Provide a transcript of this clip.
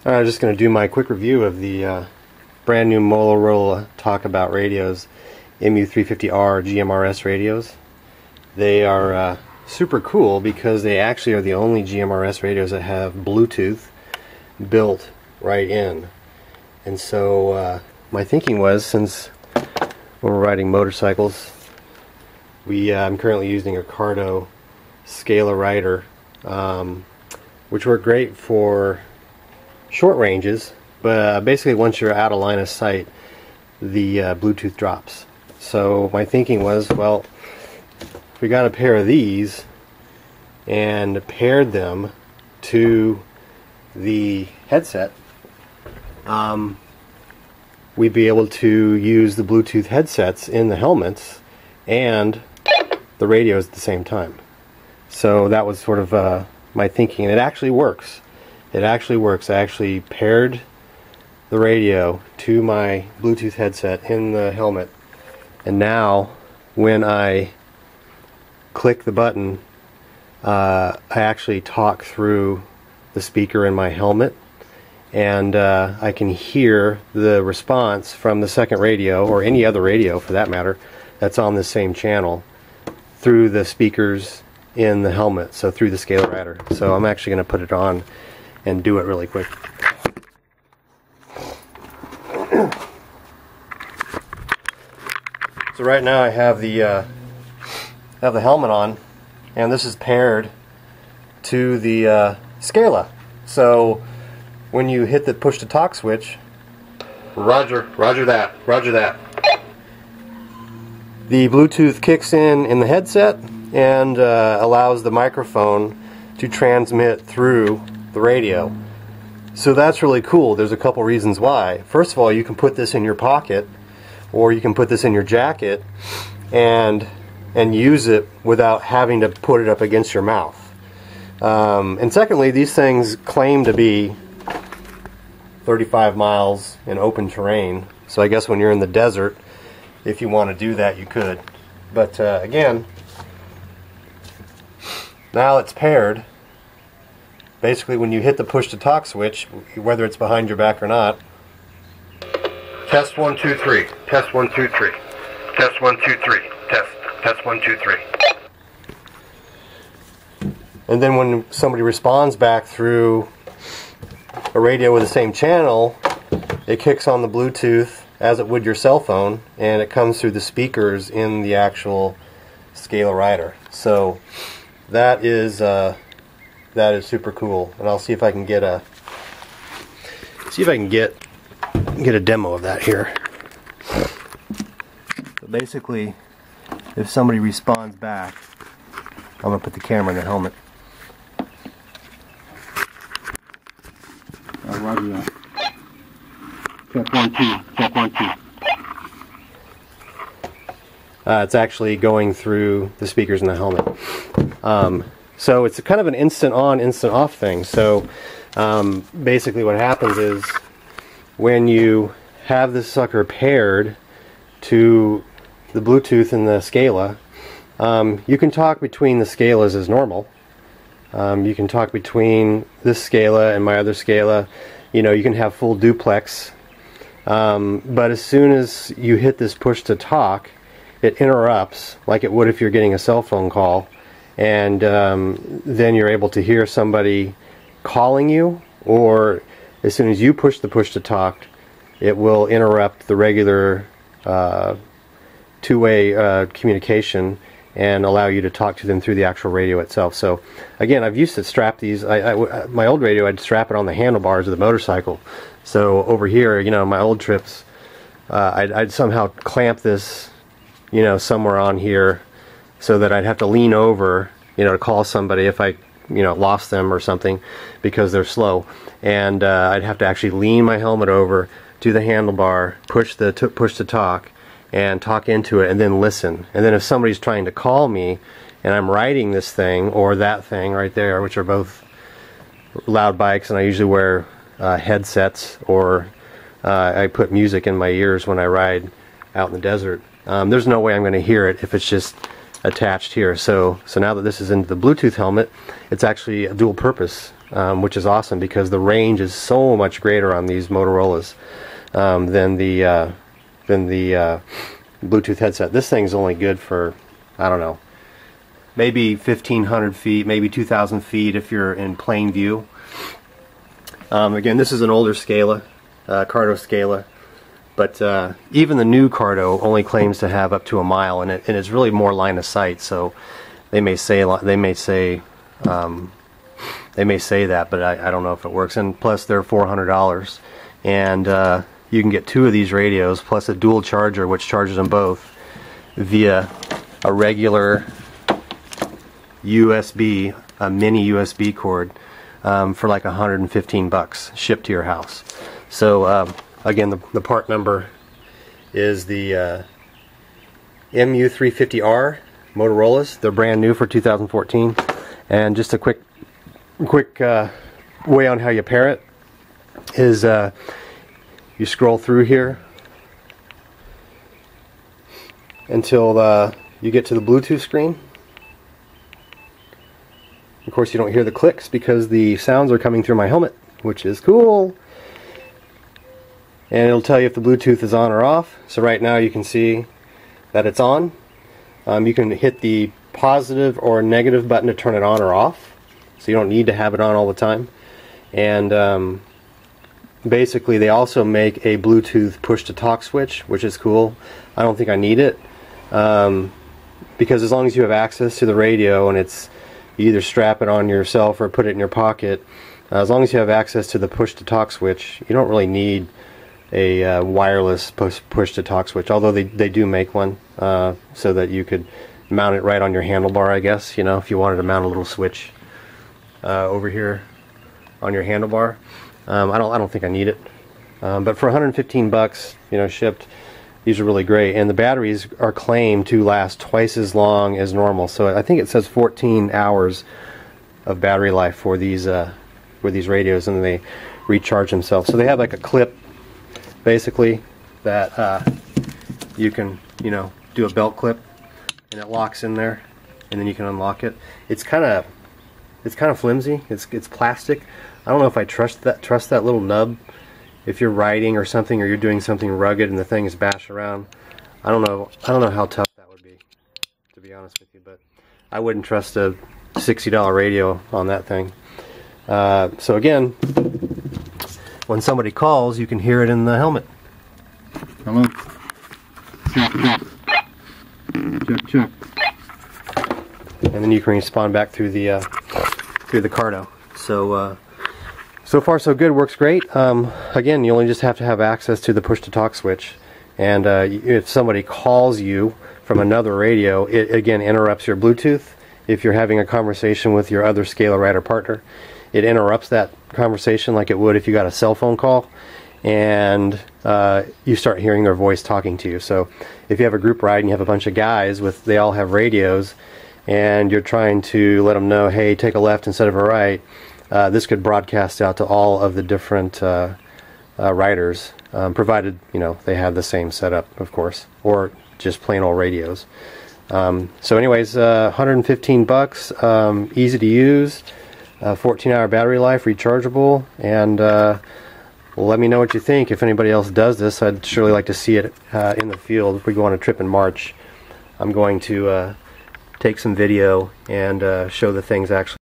I'm just going to do my quick review of the brand new Motorola Talkabout radios, MU350R GMRS radios. They are super cool because they actually are the only GMRS radios that have Bluetooth built right in. And so my thinking was, since we're riding motorcycles, I'm currently using a Cardo Scala Rider, which work great for short ranges, but basically once you're out of line of sight, the Bluetooth drops. So my thinking was, well, if we got a pair of these and paired them to the headset, we'd be able to use the Bluetooth headsets in the helmets and the radios at the same time. So that was sort of my thinking, and it actually works. It actually works. I actually paired the radio to my Bluetooth headset in the helmet, and now when I click the button, I actually talk through the speaker in my helmet, and I can hear the response from the second radio, or any other radio for that matter, that's on the same channel, through the speakers in the helmet, so through the Scala Rider. So I'm actually going to put it on and do it really quick. So right now I have the helmet on, and this is paired to the Scala. So when you hit the push to talk switch, roger that, the Bluetooth kicks in the headset and allows the microphone to transmit through the radio. So that's really cool. There's a couple reasons why. First of all, you can put this in your pocket, or you can put this in your jacket and use it without having to put it up against your mouth. And secondly, these things claim to be 35 miles in open terrain. So I guess when you're in the desert, if you want to do that, you could. But again, now it's paired. Basically, when you hit the push to talk switch, whether it's behind your back or not, test 1 2 3, test 1 2 3, test 1 2 3, test 1 2 3. And then when somebody responds back through a radio with the same channel, it kicks on the Bluetooth as it would your cell phone, and it comes through the speakers in the actual Scala Rider. So that is super cool, and I'll see if I can get a demo of that here. So basically, if somebody responds back, I'm gonna put the camera in the helmet. Roger that. Check 1 2. Check 1 2. It's actually going through the speakers in the helmet. So it's kind of an instant on, instant off thing. So basically what happens is, when you have this sucker paired to the Bluetooth in the Scala, you can talk between the Scalas as normal. You can talk between this Scala and my other Scala. You know, you can have full duplex. But as soon as you hit this push to talk, it interrupts like it would if you're getting a cell phone call, and then you're able to hear somebody calling you, or as soon as you push the push to talk, it will interrupt the regular two-way communication and allow you to talk to them through the actual radio itself. So again, I've used to strap these. My old radio, I'd strap it on the handlebars of the motorcycle. So over here, you know, my old trips, I'd somehow clamp this, you know, somewhere on here, so that I'd have to lean over, you know, to call somebody if I, you know, lost them or something because they're slow. And I'd have to actually lean my helmet over to the handlebar, push to talk, and talk into it, and then listen. And then if somebody's trying to call me and I'm riding this thing or that thing right there, which are both loud bikes, and I usually wear headsets, or I put music in my ears when I ride out in the desert, there's no way I'm going to hear it if it's just attached here. So now that this is into the Bluetooth helmet, it's actually a dual purpose which is awesome because the range is so much greater on these Motorola's than the Bluetooth headset. This thing's only good for, I don't know, maybe 1,500 feet, maybe 2,000 feet if you're in plain view. Again, this is an older Scala, Cardo Scala, but even the new Cardo only claims to have up to a mile, and it's really more line of sight. So they may say that, but I don't know if it works. And plus, they're $400, and you can get 2 of these radios plus a dual charger, which charges them both via a regular USB, a mini USB cord, for like $115 shipped to your house. So again, the part number is the MU350R Motorola's. They're brand new for 2014. And just a quick way on how you pair it is you scroll through here until you get to the Bluetooth screen. Of course, you don't hear the clicks because the sounds are coming through my helmet, which is cool. And it'll tell you if the Bluetooth is on or off. So right now you can see that it's on. You can hit the positive or negative button to turn it on or off. So you don't need to have it on all the time. And basically they also make a Bluetooth push-to-talk switch, which is cool. I don't think I need it. Because as long as you have access to the radio and you either strap it on yourself or put it in your pocket, as long as you have access to the push-to-talk switch, you don't really need a wireless push-to-talk switch, although they do make one so that you could mount it right on your handlebar, I guess, if you wanted to mount a little switch over here on your handlebar. I don't think I need it, but for $115, shipped, these are really great, and the batteries are claimed to last twice as long as normal. So I think it says 14 hours of battery life for these radios, and they recharge themselves. So they have like a clip, basically, that you can do a belt clip, and it locks in there, and then you can unlock it. It's kind of flimsy. It's plastic. I don't know if I trust that little nub. If you're riding or something, or you're doing something rugged and the thing is bashed around, I don't know how tough that would be, to be honest with you. But I wouldn't trust a $60 radio on that thing. So again, when somebody calls, you can hear it in the helmet. Hello. Check, check. Check, check. And then you can respond back through the Cardo. So far so good, works great. Again, you only just have to have access to the push-to-talk switch, and if somebody calls you from another radio, it again interrupts your Bluetooth. If you're having a conversation with your other Scala Rider partner, it interrupts that conversation like it would if you got a cell phone call, and you start hearing their voice talking to you. So if you have a group ride and you have a bunch of guys they all have radios, and you're trying to let them know, hey, take a left instead of a right, this could broadcast out to all of the different riders, provided they have the same setup, of course, or just plain old radios. So anyways, $115, easy to use, 14-hour battery life, rechargeable, and let me know what you think. If anybody else does this, I'd surely like to see it in the field. If we go on a trip in March, I'm going to take some video and show the things actually